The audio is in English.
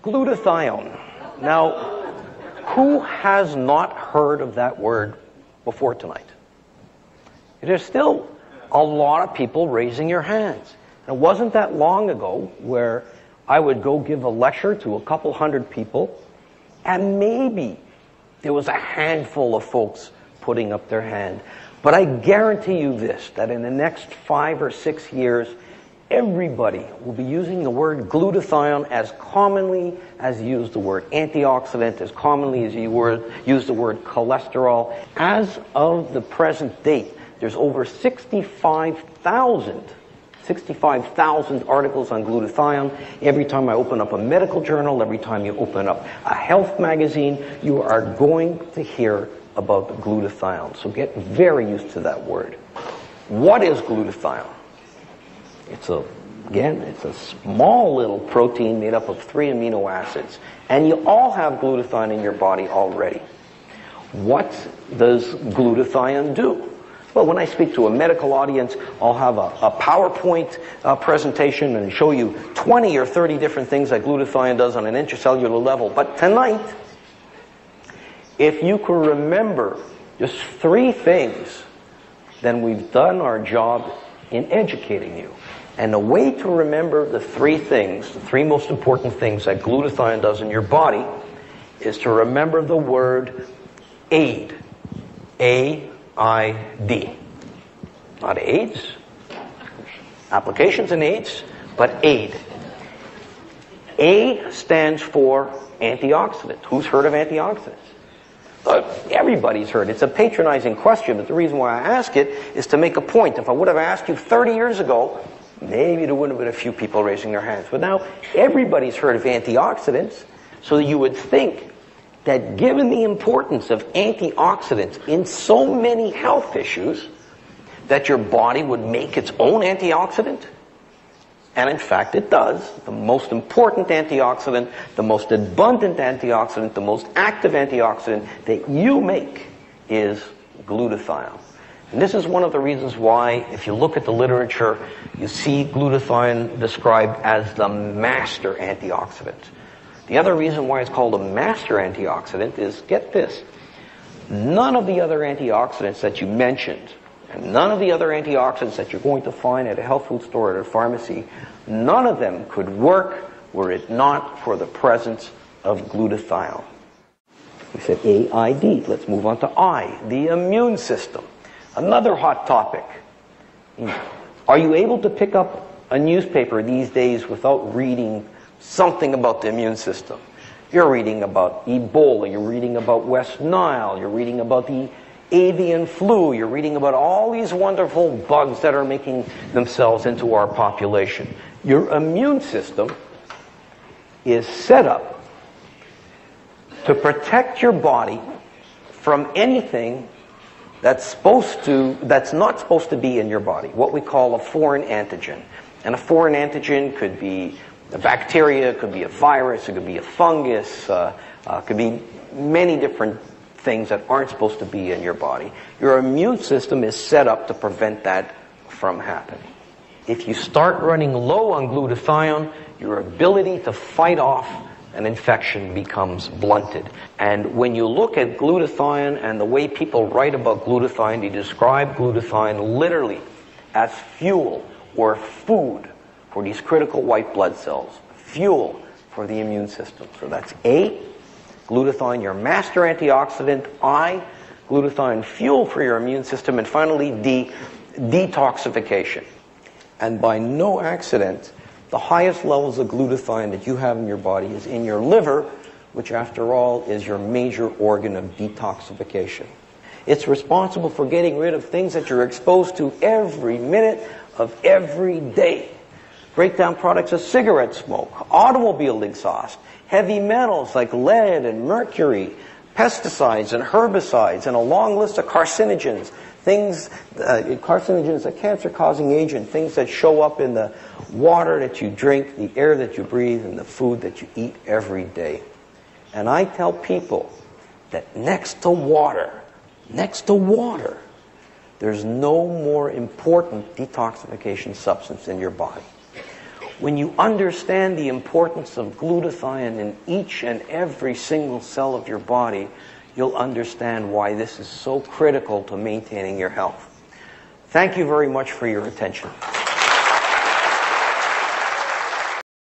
Glutathione. Now, who has not heard of that word before tonight? There's still a lot of people raising your hands. And it wasn't that long ago where I would go give a lecture to a couple hundred people, and maybe there was a handful of folks putting up their hand. But I guarantee you this, that in the next 5 or 6 years, everybody will be using the word glutathione as commonly as you use the word antioxidant, as commonly as you use the word cholesterol. As of the present date, there's over 65,000 articles on glutathione. Every time I open up a medical journal, every time you open up a health magazine, you are going to hear about glutathione. So get very used to that word. What is glutathione? It's a small little protein made up of 3 amino acids. And you all have glutathione in your body already. What does glutathione do? Well, when I speak to a medical audience, I'll have a PowerPoint presentation and show you 20 or 30 different things that glutathione does on an intracellular level. But tonight, if you can remember just 3 things, then we've done our job in educating you. And the way to remember the 3 things, the 3 most important things that glutathione does in your body, is to remember the word AID. A-I-D. Not AIDS, applications in AIDS, but AID. A stands for antioxidant. Who's heard of antioxidants? Everybody's heard. It's a patronizing question, but the reason why I ask it is to make a point. If I would have asked you 30 years ago, maybe there wouldn't have been a few people raising their hands. But now everybody's heard of antioxidants, so you would think that given the importance of antioxidants in so many health issues, that your body would make its own antioxidant. And in fact, it does. The most important antioxidant, the most abundant antioxidant, the most active antioxidant that you make is glutathione. And this is one of the reasons why, if you look at the literature, you see glutathione described as the master antioxidant. The other reason why it's called a master antioxidant is, get this, none of the other antioxidants that you mentioned, and none of the other antioxidants that you're going to find at a health food store or at a pharmacy, none of them could work were it not for the presence of glutathione. We said A-I-D. Let's move on to I, the immune system. Another hot topic. Are you able to pick up a newspaper these days without reading something about the immune system? You're reading about Ebola, you're reading about West Nile, you're reading about the avian flu, you're reading about all these wonderful bugs that are making themselves into our population. Your immune system is set up to protect your body from anything that's not supposed to be in your body, what we call a foreign antigen. And a foreign antigen could be a bacteria, it could be a virus, it could be a fungus, could be many different things that aren't supposed to be in your body. Your immune system is set up to prevent that from happening. If you start running low on glutathione, your ability to fight off an infection becomes blunted. And when you look at glutathione and the way people write about glutathione, they describe glutathione literally as fuel or food for these critical white blood cells, fuel for the immune system. So that's A, glutathione, your master antioxidant. I, glutathione, fuel for your immune system. And finally, D, detoxification. And by no accident, the highest levels of glutathione that you have in your body is in your liver, which after all is your major organ of detoxification. It's responsible for getting rid of things that you're exposed to every minute of every day. Breakdown products of cigarette smoke, automobile exhaust, heavy metals like lead and mercury, pesticides and herbicides, and a long list of carcinogens. Carcinogen is a cancer-causing agent, things that show up in the water that you drink, the air that you breathe, and the food that you eat every day. And I tell people that next to water, there's no more important detoxification substance in your body. When you understand the importance of glutathione in each and every single cell of your body, you'll understand why this is so critical to maintaining your health. Thank you very much for your attention.